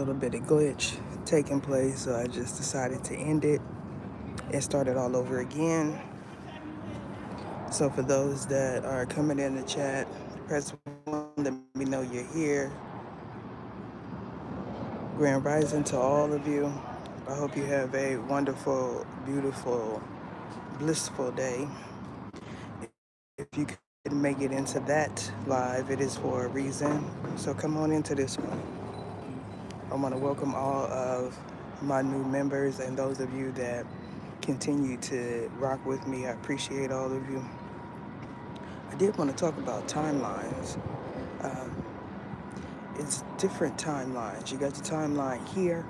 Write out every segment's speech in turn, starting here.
little bit of glitch taking place, so I just decided to end it and start it all over again. So for those that are coming in the chat, press 1, let me know you're here. Grand Rising to all of you. I hope you have a wonderful, beautiful, blissful day. If you couldn't make it into that live, it is for a reason. So come on into this one. I want to welcome all of my new members and those of you that continue to rock with me. I appreciate all of you. I did want to talk about timelines. Um, it's different timelines. You got your timeline here,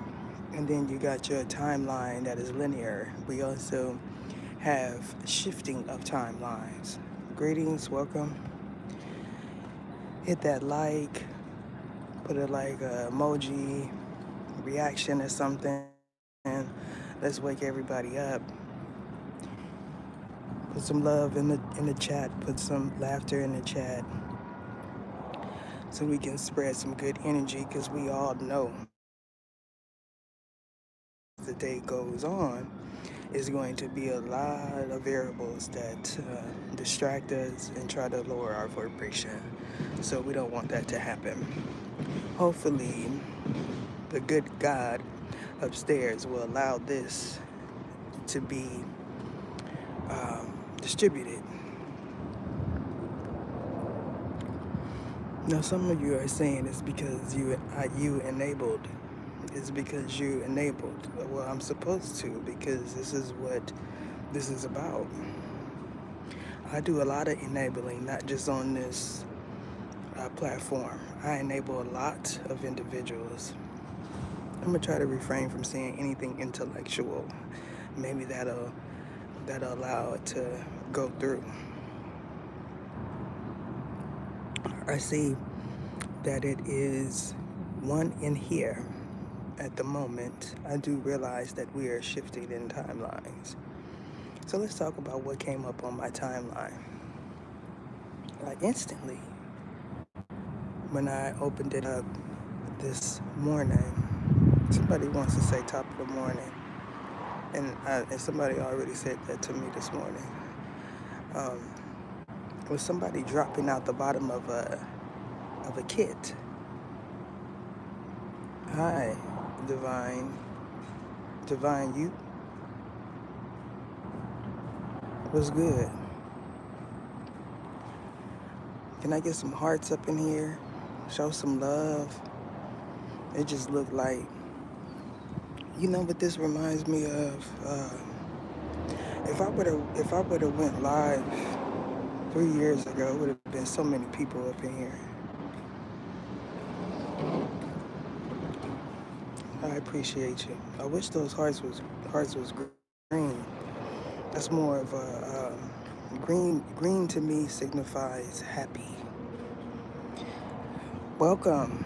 and then you got your timeline that is linear. We also have shifting of timelines. Greetings, welcome. Hit that like, put a like emoji, reaction or something. Let's wake everybody up. Put some love in the chat. Put some laughter in the chat, so we can spread some good energy. Because we all know the day goes on, is going to be a lot of variables that distract us and try to lower our vibration. So we don't want that to happen. Hopefully, the good God upstairs will allow this to be distributed. Now, some of you are saying it's because you enabled. It's because you enabled. Well, I'm supposed to, because this is what this is about. I do a lot of enabling, not just on this platform. I enable a lot of individuals. I'm gonna try to refrain from saying anything intellectual. Maybe that'll allow it to go through. I see that it is one in here at the moment. I do realize that we are shifting in timelines. So let's talk about what came up on my timeline. Like instantly, when I opened it up this morning, somebody wants to say top of the morning, and somebody already said that to me this morning. Um, it was somebody dropping out the bottom of a kit. Hi, divine you. What's good? Can I get some hearts up in here? Show some love. It just looked like, you know what this reminds me of? If I would have went live 3 years ago, it would have been so many people up in here. I appreciate you. I wish those hearts was green. That's more of a green. Green to me signifies happy. Welcome.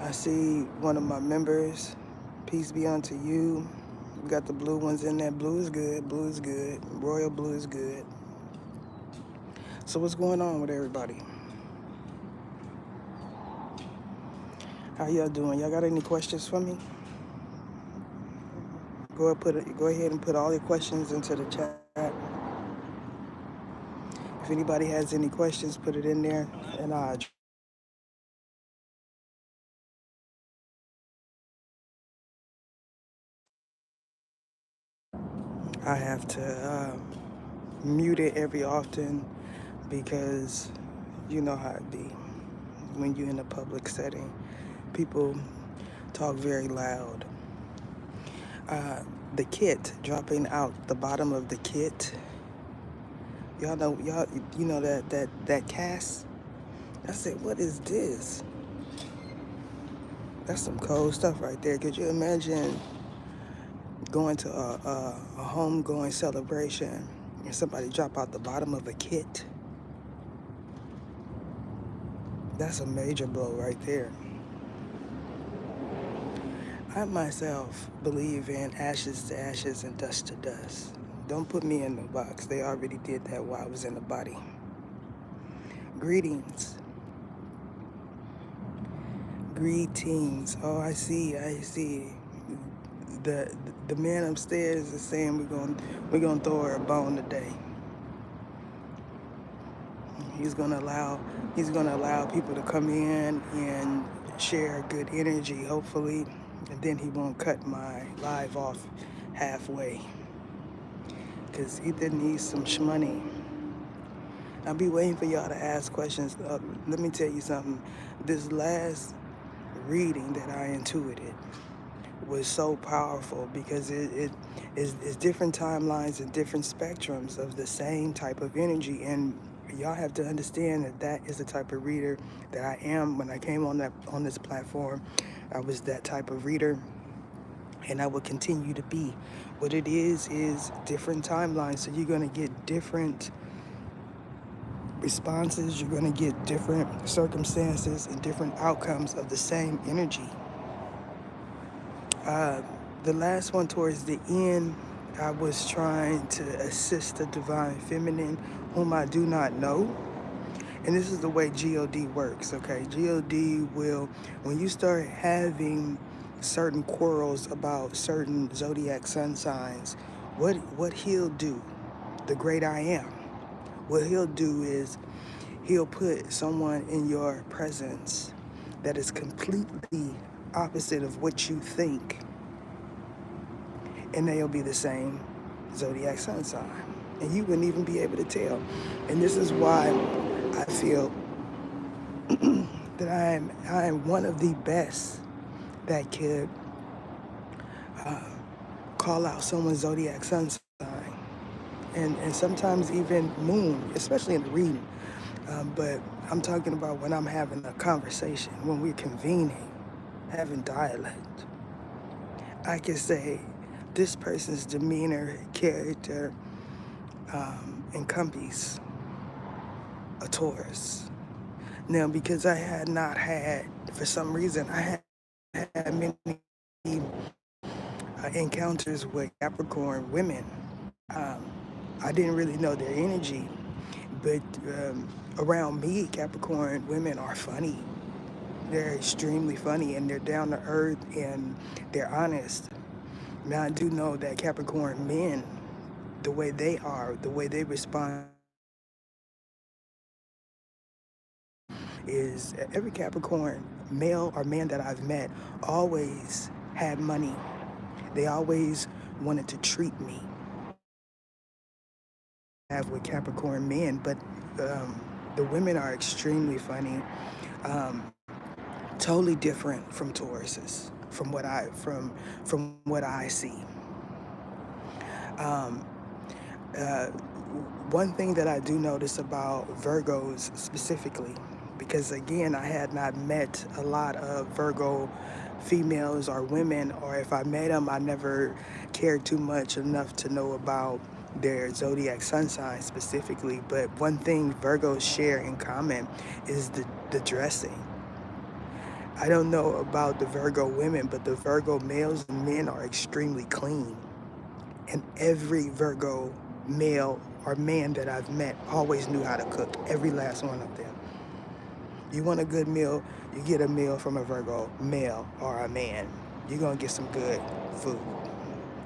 I see one of my members. Peace be unto you. We got the blue ones in there. Blue is good. Blue is good. Royal blue is good. So what's going on with everybody? How y'all doing? Y'all got any questions for me? Go ahead and put all your questions into the chat. If anybody has any questions, put it in there, and I have to mute it every often, because you know how it be when you're in a public setting. People talk very loud. The kit, dropping out the bottom of the kit. You know that cast. I said, what is this? That's some cold stuff right there. Could you imagine going to a homegoing celebration and somebody drop out the bottom of a kit? That's a major blow right there. I myself believe in ashes to ashes and dust to dust. Don't put me in the box. They already did that while I was in the body. Greetings. Greetings. Oh, I see. I see. The the man upstairs is saying we're gonna throw her a bone today. He's gonna allow he's gonna allow people to come in and share good energy, hopefully, and then he won't cut my live off halfway because Ether needs some shmoney. I'll be waiting for y'all to ask questions. Let me tell you something. This last reading that I intuited was so powerful because it is different timelines and different spectrums of the same type of energy, and y'all have to understand that that is the type of reader that I am. When I came on this platform, I was that type of reader, and I will continue to be. What it is different timelines, so you're going to get different responses, you're going to get different circumstances and different outcomes of the same energy. Uh, the last one towards the end, I was trying to assist the divine feminine, whom I do not know. And this is the way God works, okay? God will, when you start having certain quarrels about certain zodiac sun signs, what he'll do, the great I am, what he'll do is he'll put someone in your presence that is completely opposite of what you think, and they'll be the same zodiac sun sign, and you wouldn't even be able to tell. And this is why I feel that I am one of the best that could call out someone's zodiac sun sign, and sometimes even moon, especially in the reading. But I'm talking about when I'm having a conversation, when we're convening, having dialect. I can say this person's demeanor, character, encompass a Taurus. Now, because I had not had, for some reason, I had many encounters with Capricorn women. Um, I didn't really know their energy, but around me, Capricorn women are funny. They're extremely funny, and they're down to earth, and they're honest. Now, I do know that Capricorn men, the way they are, the way they respond is every Capricorn male or man that I've met always had money. They always wanted to treat me. I have with Capricorn men, but the women are extremely funny. Um, totally different from Tauruses, from what I see. Um, uh, One thing that I do notice about Virgos specifically, because again, I had not met a lot of Virgo females or women, or if I met them, I never cared too much enough to know about their zodiac sun sign specifically. But one thing Virgos share in common is the dressing. I don't know about the Virgo women, but the Virgo males and men are extremely clean. And every Virgo male or man that I've met always knew how to cook. Every last one of them. You want a good meal, you get a meal from a Virgo male or a man. You're going to get some good food.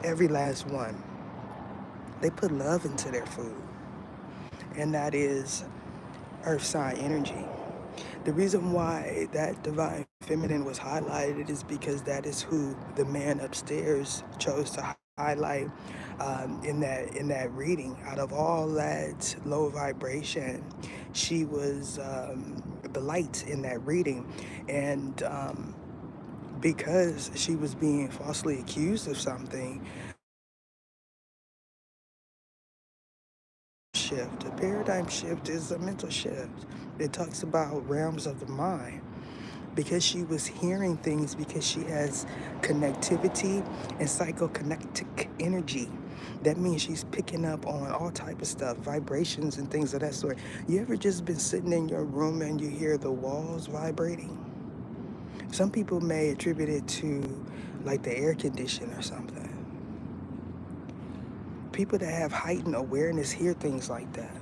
Every last one. They put love into their food. And that is earth sign energy. The reason why that divine feminine was highlighted is because that is who the man upstairs chose to highlight in that reading. Out of all that low vibration, she was the light in that reading, and because she was being falsely accused of something, shift. A paradigm shift is a mental shift. It talks about realms of the mind. Because she was hearing things, because she has connectivity and psychokinetic energy. That means she's picking up on all type of stuff, vibrations and things of that sort. You ever just been sitting in your room and you hear the walls vibrating? Some people may attribute it to like the air condition or something. People that have heightened awareness hear things like that.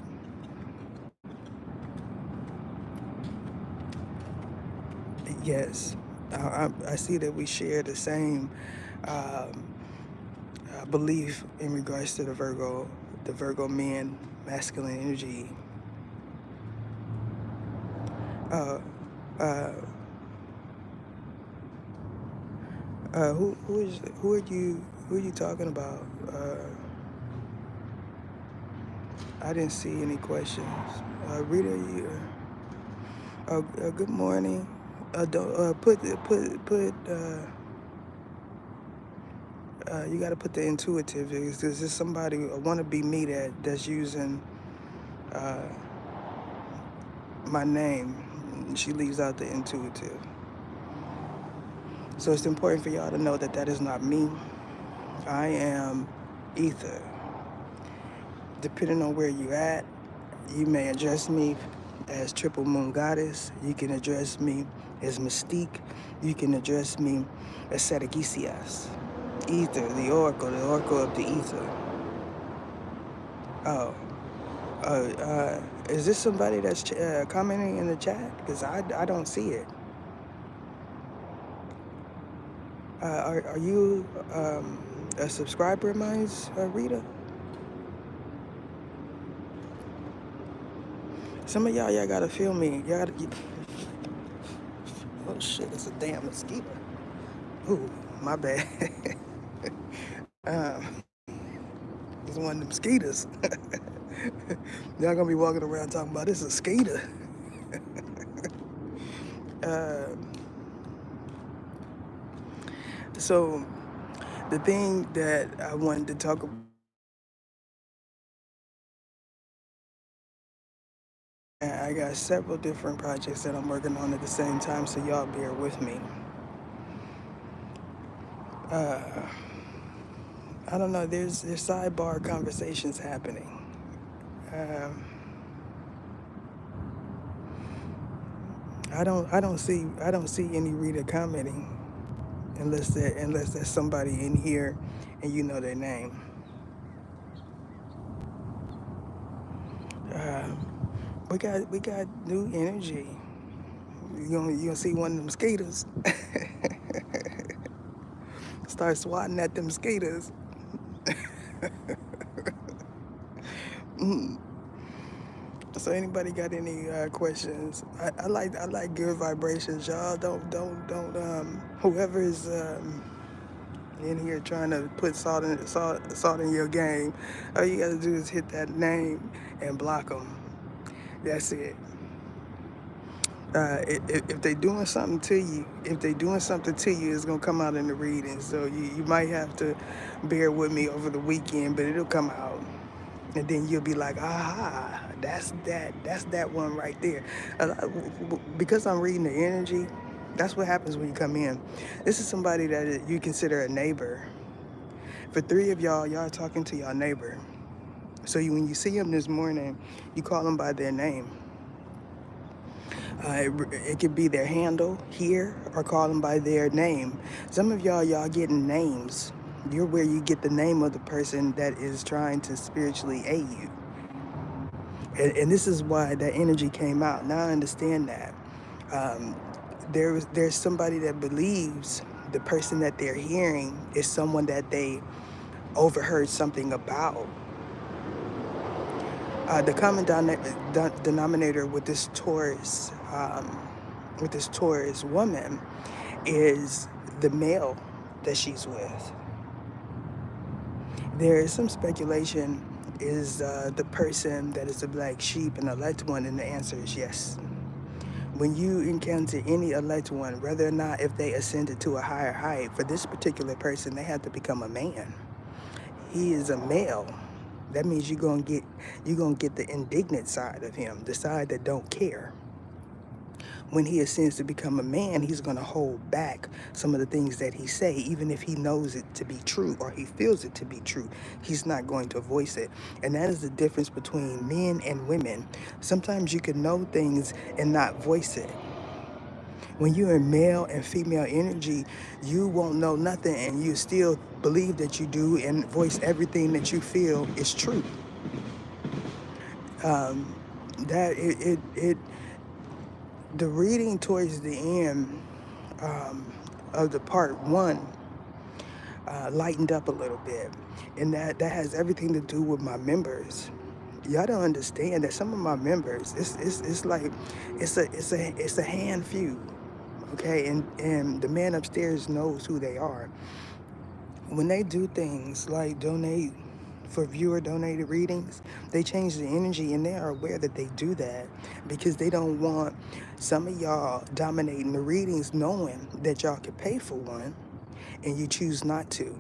Yes. I see that we share the same um, belief in regards to the Virgo men, masculine energy. Uh, uh, who are you talking about? I didn't see any questions. Rita, you. Good morning. Don't put. You got to put the intuitive. Is this somebody, a wannabe me that's using uh, my name? She leaves out the intuitive. So it's important for y'all to know that that is not me. I am ether. Depending on where you at, you may address me as Triple Moon Goddess. You can address me as Mystique. You can address me as Satakisias. Ether, the Oracle of the Ether. Oh, is this somebody that's commenting in the chat? Because I don't see it. Are you a subscriber of mine, Rita? Some of y'all gotta feel me. Oh shit, it's a damn mosquito. Ooh, my bad. um, it's one of them mosquitoes. Y'all gonna be walking around talking about this mosquito. uh, so the thing that I wanted to talk about, I got several different projects that I'm working on at the same time, so y'all bear with me. Uh, I don't know. There's sidebar conversations happening. Um, I don't see any reader commenting unless there's somebody in here and you know their name. Uh, we got new energy. You gonna see one of them mosquitoes. Start swatting at them mosquitoes. So anybody got any questions? I like good vibrations, y'all. Don't whoever is in here trying to put salt in your game. All you gotta do is hit that name and block them. That's it. If they doing something to you, it's gonna come out in the reading. So you might have to bear with me over the weekend, but it'll come out. And then you'll be like, aha, that's that one right there. Because I'm reading the energy, that's what happens when you come in. This is somebody that you consider a neighbor. For three of y'all are talking to y'all neighbor. So when you see them this morning, you call them by their name. It could be their handle here or call them by their name. Some of y'all getting names. You're where you get the name of the person that is trying to spiritually aid you. And this is why that energy came out. Now I understand that. Um, there's somebody that believes the person that they're hearing is someone that they overheard something about. The common denominator with this Taurus woman, is the male that she's with. There is some speculation: is the person that is the black sheep an elect one? And the answer is yes. When you encounter any elect one, whether or not if they ascended to a higher height, for this particular person, they have to become a man. He is a male. That means you're gonna get the indignant side of him, the side that don't care. When he ascends to become a man, he's gonna hold back some of the things that he say, even if he knows it to be true or he feels it to be true. He's not going to voice it, and that is the difference between men and women. Sometimes you can know things and not voice it. When you're in male and female energy, you won't know nothing and you still believe that you do and voice everything that you feel is true. That it the reading towards the end, um, of the part one lightened up a little bit, and that has everything to do with my members. Y'all don't understand that some of my members, it's like it's a hand few, okay, and the man upstairs knows who they are. When they do things like donate for viewer donated readings, they change the energy, and they are aware that they do that because they don't want some of y'all dominating the readings knowing that y'all could pay for one and you choose not to.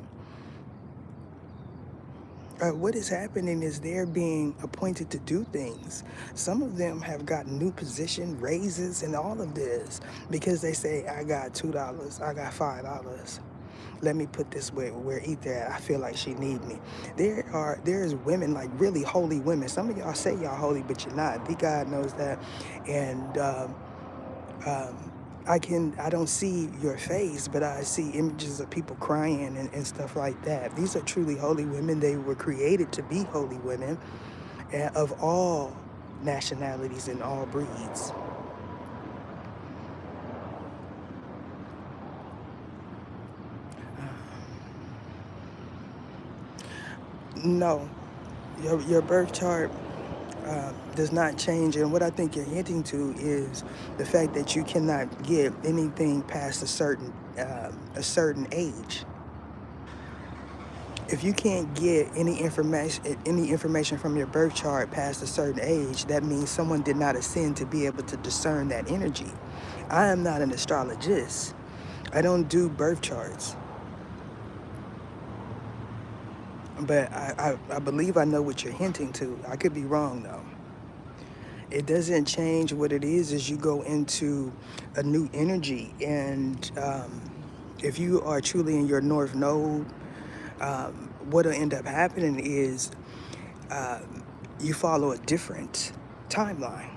What is happening is they're being appointed to do things. Some of them have gotten new position raises and all of this because they say, I got $2, I got $5. Let me put this where Ether at. I feel like she need me. There's women, like really holy women. Some of y'all say y'all holy, but you're not. The God knows that. And um, I don't see your face, but I see images of people crying and stuff like that. These are truly holy women. They were created to be holy women of all nationalities and all breeds. No, your birth chart does not change. And what I think you're hinting to is the fact that you cannot get anything past a certain age. If you can't get any information from your birth chart past a certain age, that means someone did not ascend to be able to discern that energy. I am not an astrologist. I don't do birth charts, but I believe I know what you're hinting to. I could be wrong though. It doesn't change. What it is you go into a new energy, and if you are truly in your north node, what'll end up happening is you follow a different timeline.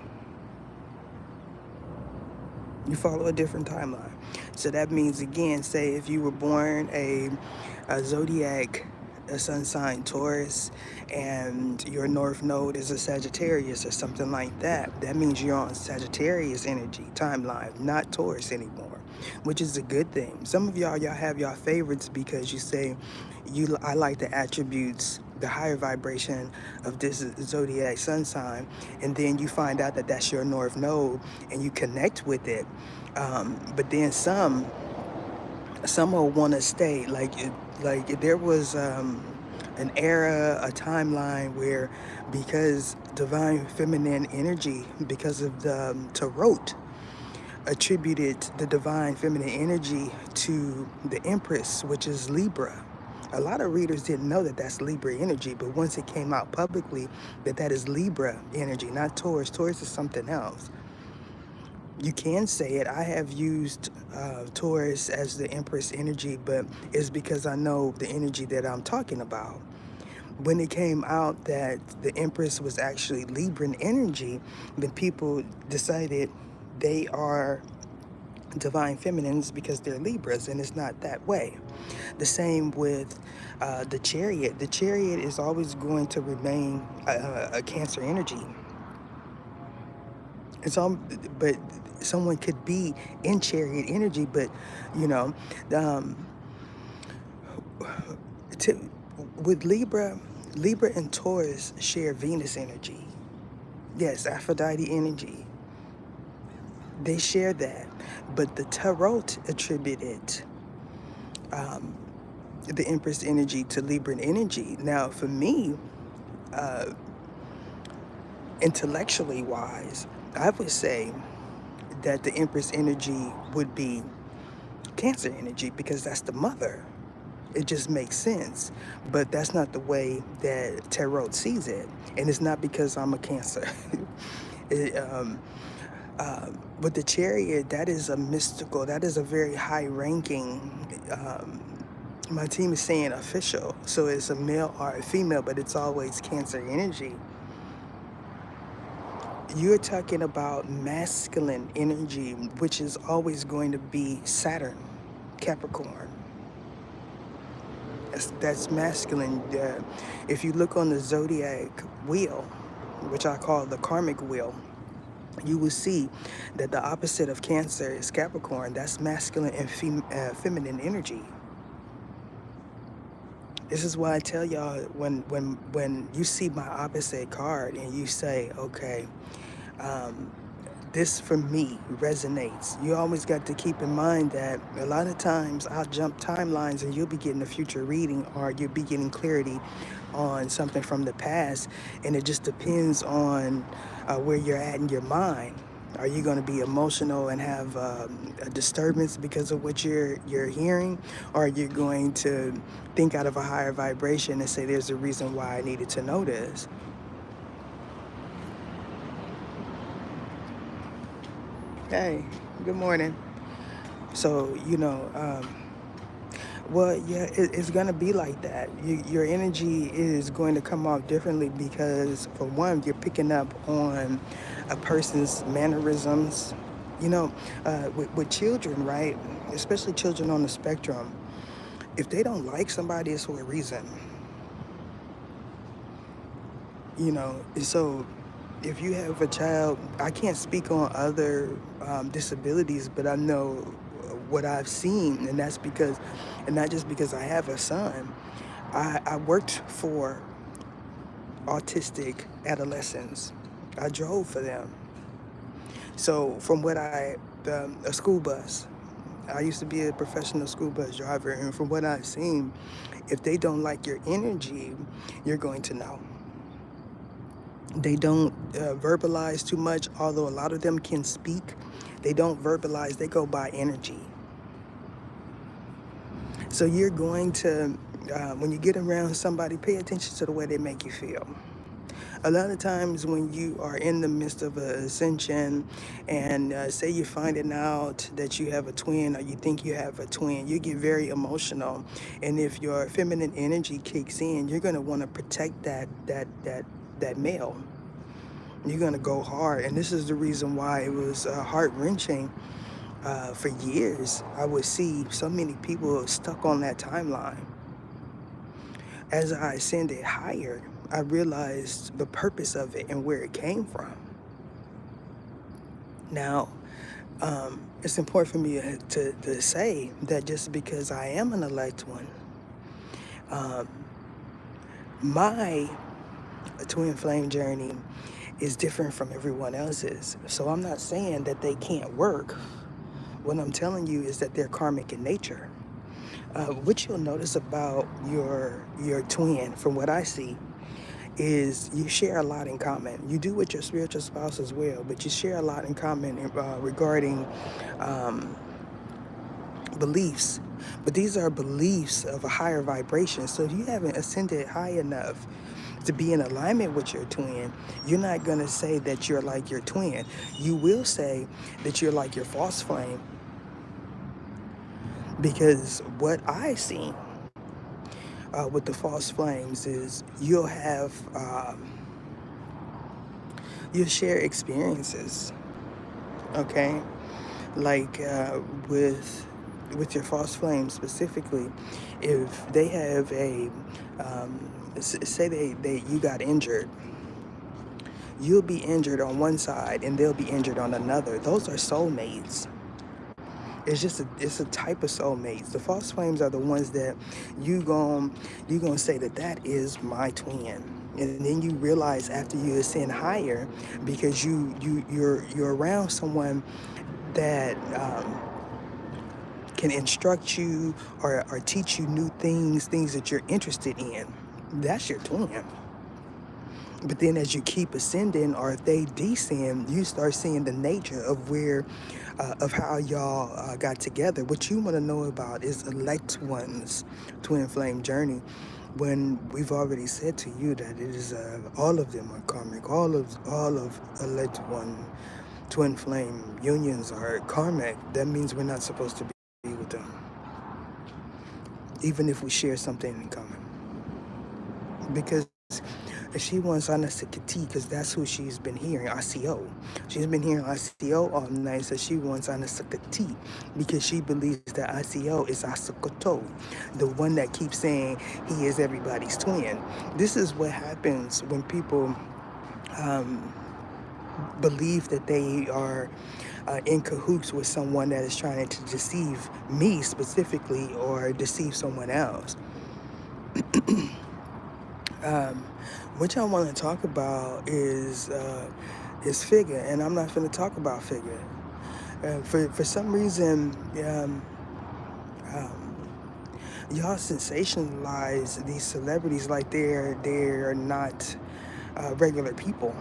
You follow a different timeline. So that means, again, say if you were born a zodiac, a sun sign Taurus, and your north node is a Sagittarius or something like that, that means you're on Sagittarius energy timeline, not Taurus anymore, which is a good thing. Some of y'all have y'all favorites because you say, I like the attributes, the higher vibration of this zodiac sun sign, and then you find out that that's your north node and you connect with it. But then some will want to stay like there was an era, a timeline where, because divine feminine energy, because of the tarot attributed the divine feminine energy to the Empress, which is Libra. A lot of readers didn't know that that's Libra energy, but once it came out publicly that is Libra energy, not Taurus. Taurus is something else. You can say it. I have used Taurus as the Empress energy, but it's because I know the energy that I'm talking about. When it came out that the Empress was actually Libran energy, then people decided they are divine feminines because they're Libras, and it's not that way. The same with the Chariot. The Chariot is always going to remain a Cancer energy. It's all, but someone could be in Chariot energy, but you know, um, to, with Libra and Taurus share Venus energy. Yes, Aphrodite energy. They share that, but the tarot attributed um, the Empress energy to Libran energy. Now, for me, uh, intellectually wise, I would say that the Empress energy would be Cancer energy because that's the mother. It just makes sense, but that's not the way that tarot sees it, and it's not because I'm a Cancer. it, with the Chariot, that is a mystical, that is a very high ranking, my team is saying official, so it's a male or a female, but it's always Cancer energy. You're talking about masculine energy, which is always going to be Saturn, Capricorn. That's masculine. If you look on the zodiac wheel, which I call the karmic wheel, you will see that the opposite of Cancer is Capricorn. That's masculine and feminine energy. This is why I tell y'all, when you see my opposite card and you say, okay, um, this for me resonates. You always got to keep in mind that a lot of times I'll jump timelines and you'll be getting a future reading, or you'll be getting clarity on something from the past, and it just depends on where you're at in your mind. Are you going to be emotional and have a disturbance because of what you're hearing, or are you going to think out of a higher vibration and say, there's a reason why I needed to know this? Hey, good morning. So, well, yeah, it's going to be like that. Your energy is going to come off differently because, for one, you're picking up on a person's mannerisms. You know, with children, right? Especially children on the spectrum, if they don't like somebody, it's for a reason. So if you have a child, I can't speak on other disabilities, but I know what I've seen, and that's because, and not just because I have a son. I worked for autistic adolescents. I drove for them. So from a school bus, I used to be a professional school bus driver, and from what I've seen, if they don't like your energy, you're going to know. They don't verbalize too much, although a lot of them can speak. They don't verbalize, they go by energy. So you're going to, when you get around somebody, pay attention to the way they make you feel. A lot of times when you are in the midst of an ascension, and say you're finding out that you have a twin, or you think you have a twin, you get very emotional. And if your feminine energy kicks in, you're going to want to protect that male. You're going to go hard. And this is the reason why it was heart-wrenching. For years, I would see so many people stuck on that timeline. As I ascended higher, I realized the purpose of it and where it came from. Now, it's important for me to say that just because I am an elect one, um, my twin flame journey is different from everyone else's. So I'm not saying that they can't work. What I'm telling you is that they're karmic in nature. What you'll notice about your twin, from what I see, is you share a lot in common. You do with your spiritual spouse as well, but you share a lot in common regarding um, beliefs. But these are beliefs of a higher vibration. So if you haven't ascended high enough to be in alignment with your twin, you're not going to say that you're like your twin. You will say that you're like your false flame, because what I see with the false flames is you'll share experiences, okay? Like with your false flame specifically, if they have say they you got injured, you'll be injured on one side and they'll be injured on another. Those are soulmates. It's a type of soulmates. The false flames are the ones that you gonna say that is my twin, and then you realize after you ascend higher, because you're around someone that can instruct you, or teach you new things that you're interested in. That's your twin. But then as you keep ascending, or if they descend, you start seeing the nature of how y'all got together. What you want to know about is elect one's twin flame journey, when we've already said to you that it is all of them are karmic. All of elect one twin flame unions are karmic. That means we're not supposed to be with them, even if we share something in common. Because she wants Anasikati, because that's who she's been hearing, ICO. She's been hearing ICO all night, so she wants Anasikati, because she believes that ICO is Asakoto, the one that keeps saying he is everybody's twin. This is what happens when people believe that they are in cahoots with someone that is trying to deceive me specifically or deceive someone else. Um, what y'all want to talk about is figure, and I'm not going to talk about figure. For some reason, um, y'all sensationalize these celebrities like they're not regular people.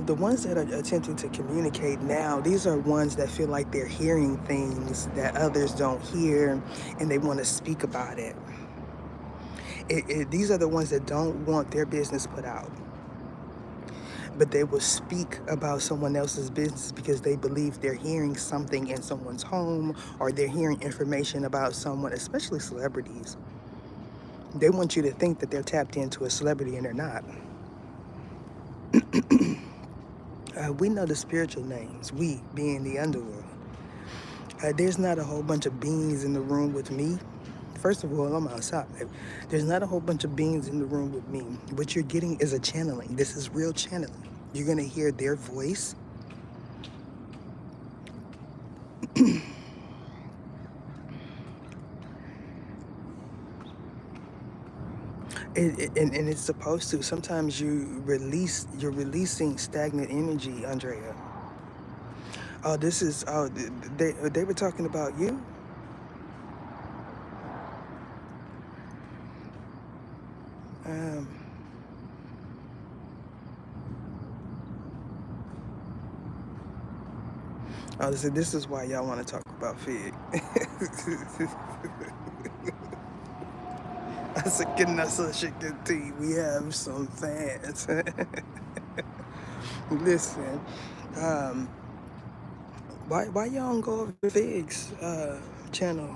The ones that are attempting to communicate now, these are ones that feel like they're hearing things that others don't hear, and they want to speak about it. These are the ones that don't want their business put out, but they will speak about someone else's business because they believe they're hearing something in someone's home, or they're hearing information about someone, especially celebrities. They want you to think that they're tapped into a celebrity, and they're not. We know the spiritual names, we being the underworld. There's not a whole bunch of beings in the room with me. First of all, I'm outside. There's not a whole bunch of beings in the room with me. What you're getting is a channeling. This is real channeling. You're going to hear their voice. And it's supposed to. Sometimes you're releasing stagnant energy, Andrea. Oh, they were talking about you? Um, oh, so this is why y'all want to talk about Fig. I said, getting us a chicken tea. We have some fans. Listen, um, why y'all don't go over to Fig's channel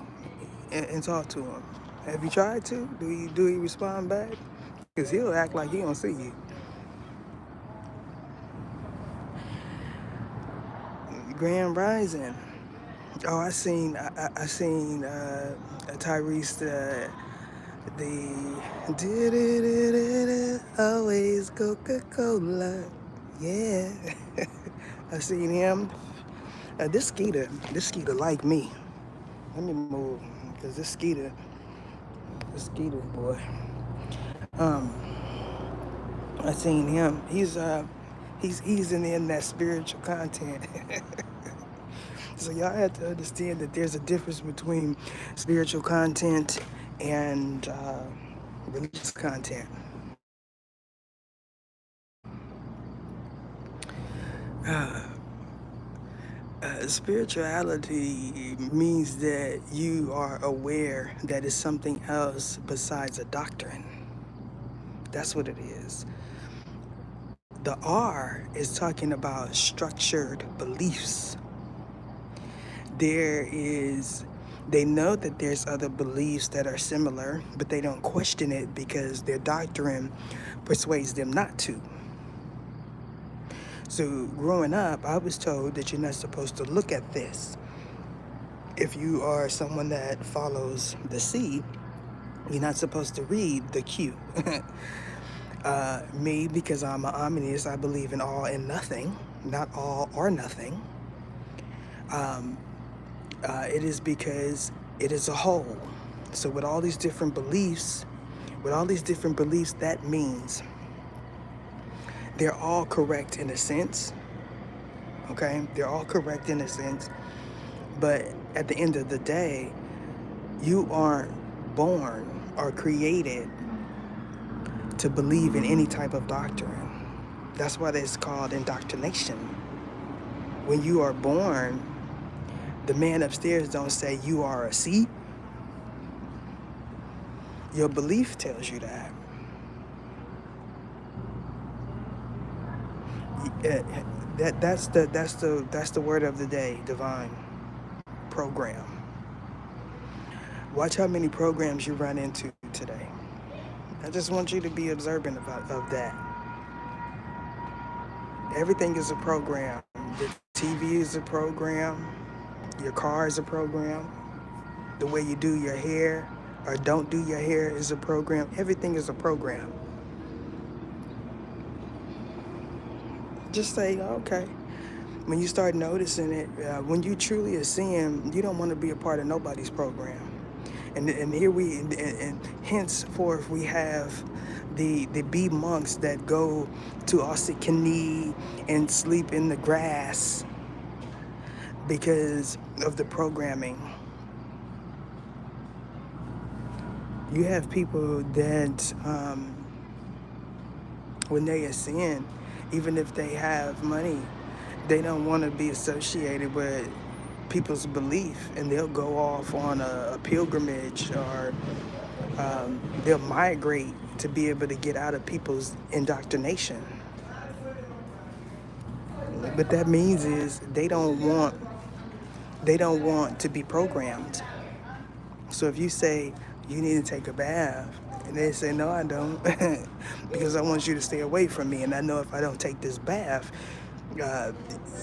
and talk to him? Have you tried to? Do he respond back? Cause he'll act like he don't see you. Grand Rising. Oh, I seen Tyrese the always Coca-Cola. Yeah. I seen him. This Skeeter like me. Let me move, cause this Skeeter boy. Um, I seen him. He's in that spiritual content. So y'all have to understand that there's a difference between spiritual content and religious content. Uh, Spirituality means that you are aware that it's something else besides a doctrine. That's what it is. The R is talking about structured beliefs. There is, they know that there's other beliefs that are similar, but they don't question it because their doctrine persuades them not to. So growing up, I was told that you're not supposed to look at this. If you are someone that follows the C, you're not supposed to read the Q. Me, because I'm an omnist, I believe in all and nothing, not all or nothing. Um, it is because it is a whole. So with all these different beliefs, that means they're all correct in a sense. Okay, they're all correct in a sense, but at the end of the day, you aren't born or created to believe in any type of doctrine. That's why it's called indoctrination. When you are born, the man upstairs don't say you are a C. Your belief tells you that. That's the word of the day, divine program. Watch how many programs you run into today. I just want you to be observant of that. Everything is a program. The TV is a program. Your car is a program. The way you do your hair or don't do your hair is a program. Everything is a program. Just say, okay. When you start noticing it, when you truly ascend, you don't want to be a part of nobody's program. And here and henceforth we have the bee monks that go to Osikani and sleep in the grass because of the programming. You have people that when they ascend, even if they have money, they don't want to be associated with people's belief, and they'll go off on a pilgrimage, or they'll migrate to be able to get out of people's indoctrination. What that means is they don't want to be programmed. So if you say you need to take a bath, and they say no, I don't, because I want you to stay away from me, and I know if I don't take this bath, uh,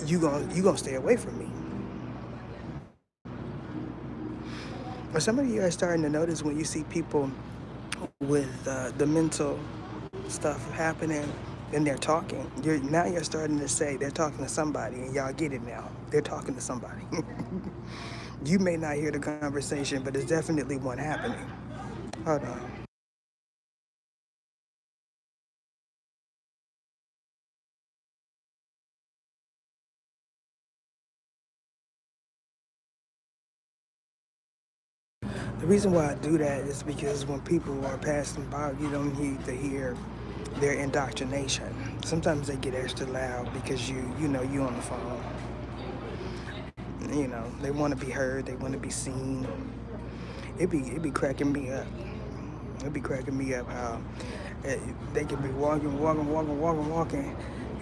you gonna stay away from me. Or some of you are starting to notice when you see people with the mental stuff happening and they're talking. You're starting to say they're talking to somebody, and y'all get it now. They're talking to somebody. You may not hear the conversation, but there's definitely one happening. Hold on. The reason why I do that is because when people are passing by, you don't need to hear their indoctrination. Sometimes they get extra loud because you on the phone. They want to be heard, they want to be seen. It be cracking me up. It'd be cracking me up how uh, they could be walking,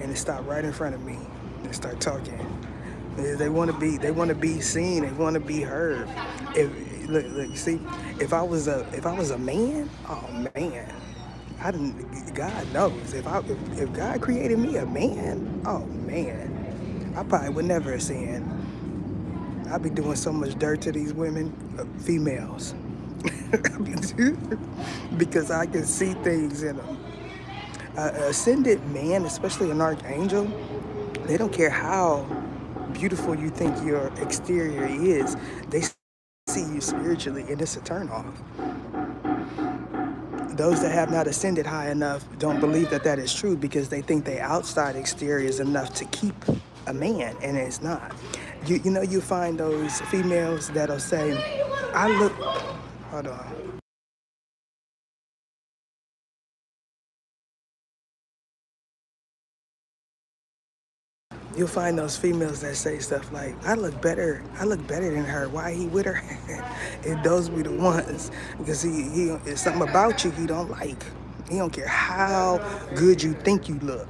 and they stop right in front of me and start talking. They want to be seen. They want to be heard. If look, see, if I was a man, oh man, I didn't. God knows if God created me a man, oh man, I probably would never have seen. I'd be doing so much dirt to these women, females, because I can see things in them. Ascended man, especially an archangel, they don't care how beautiful you think your exterior is. They see you spiritually, and it's a turn off. Those that have not ascended high enough don't believe that that is true because they think the outside exterior is enough to keep a man, and it's not. You find those females that'll say, I look, hold on. You'll find those females that say stuff like, I look better than her. Why he with her? And those be the ones. Because he it's something about you he don't like. He don't care how good you think you look.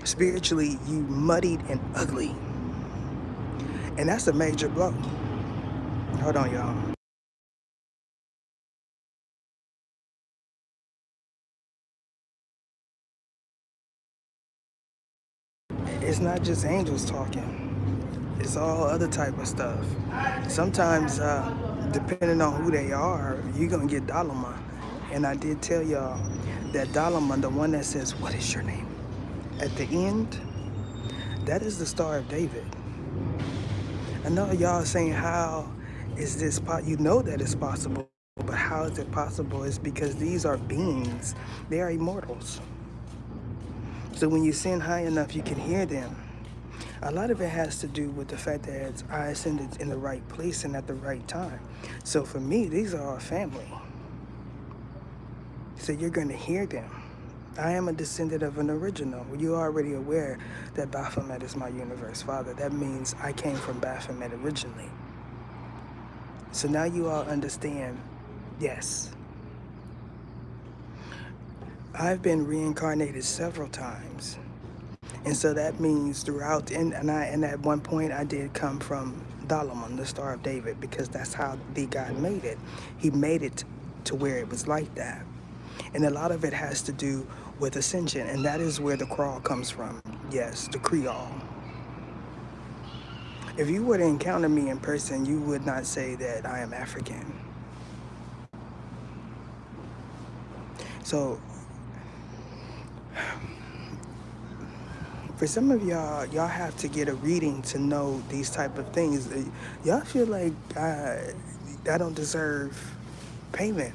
Spiritually, you muddied and ugly. And that's a major blow. Hold on, y'all. It's not just angels talking. It's all other type of stuff. Sometimes, depending on who they are, you're gonna get Dalama. And I did tell y'all that Dalama, the one that says, "What is your name?" at the end, that is the Star of David. I know y'all saying, how is this you know that it's possible, but how is it possible? It's because these are beings. They are immortals. So when you sing high enough, you can hear them. A lot of it has to do with the fact that I ascended in the right place and at the right time. So for me, these are our family. So you're going to hear them. I am a descendant of an original. You're already aware that Baphomet is my universe father. That means I came from Baphomet originally. So now you all understand, yes, I've been reincarnated several times. And so that means throughout, and at one point I did come from Solomon, the Star of David, because that's how the God made it. He made it to where it was like that. And a lot of it has to do with ascension, and that is where the crawl comes from. Yes, the Creole. If you were to encounter me in person, you would not say that I am African. So For some of y'all have to get a reading to know these type of things. Y'all feel like I don't deserve payment.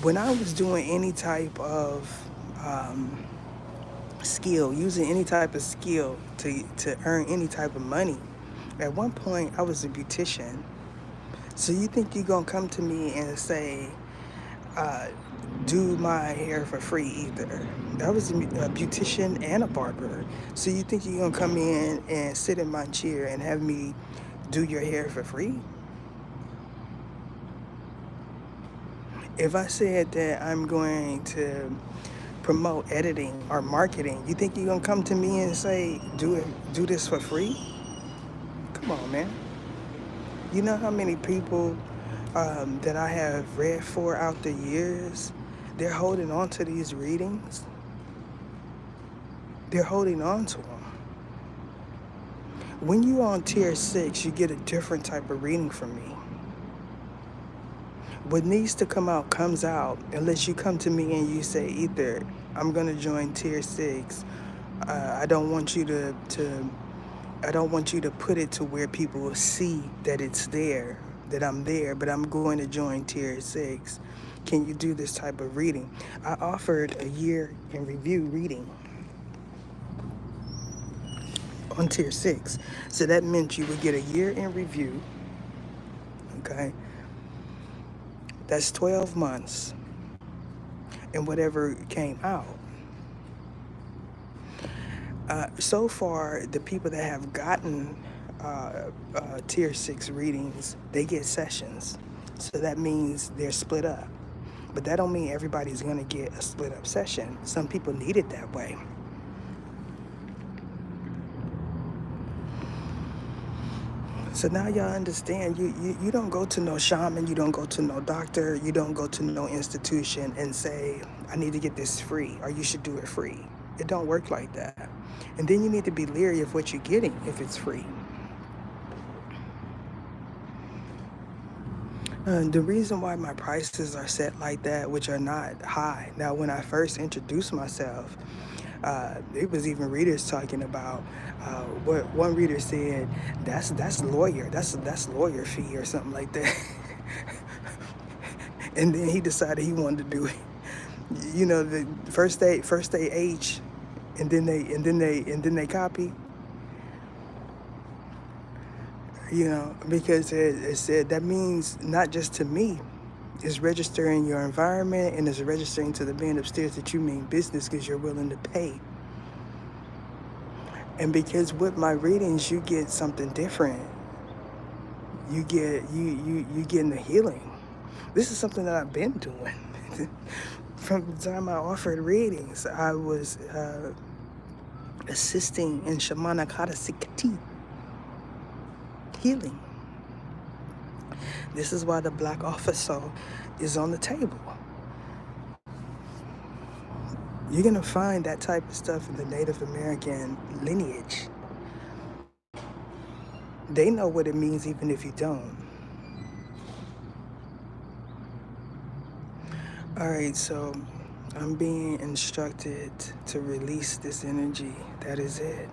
When I was doing any type of skill, using any type of skill to earn any type of money, at one point I was a beautician. So you think you're gonna come to me and say, uh, do my hair for free either? I was a beautician and a barber. So you think you're gonna come in and sit in my chair and have me do your hair for free? If I said that I'm going to promote editing or marketing, you think you're gonna come to me and say, do this for free? Come on, man. You know how many people that I have read for out the years, they're holding on to these readings. They're holding on to them. When you're on tier 6, you get a different type of reading from me. What needs to come out comes out, unless you come to me and you say, either I'm gonna join tier 6. I don't want you I don't want you to put it to where people will see that it's there, that I'm there, but I'm going to join tier 6. Can you do this type of reading? I offered a year in review reading on tier 6. So that meant you would get a year in review. Okay. That's 12 months. And whatever came out. So far, the people that have gotten tier 6 readings, they get sessions. So that means they're split up. But that don't mean everybody's going to get a split up session. Some people need it that way. So now y'all understand, you don't go to no shaman, you don't go to no doctor, you don't go to no institution and say, I need to get this free, or you should do it free. It don't work like that. And then you need to be leery of what you're getting if it's free. The reason why my prices are set like that, which are not high. Now, when I first introduced myself, it was even readers talking about what one reader said, that's lawyer fee or something like that. And then he decided he wanted to do it. You know, the first they H, and then they copy. You know, because it said that means not just to me, it's registering your environment and it's registering to the man upstairs that you mean business because you're willing to pay. And because with my readings you get something different. You getting the healing. This is something that I've been doing. From the time I offered readings, I was assisting in shamanic harasikati healing. This is why the black officer is on the table. You're going to find that type of stuff in the Native American lineage. They know what it means even if you don't. All right, so I'm being instructed to release this energy. That is it.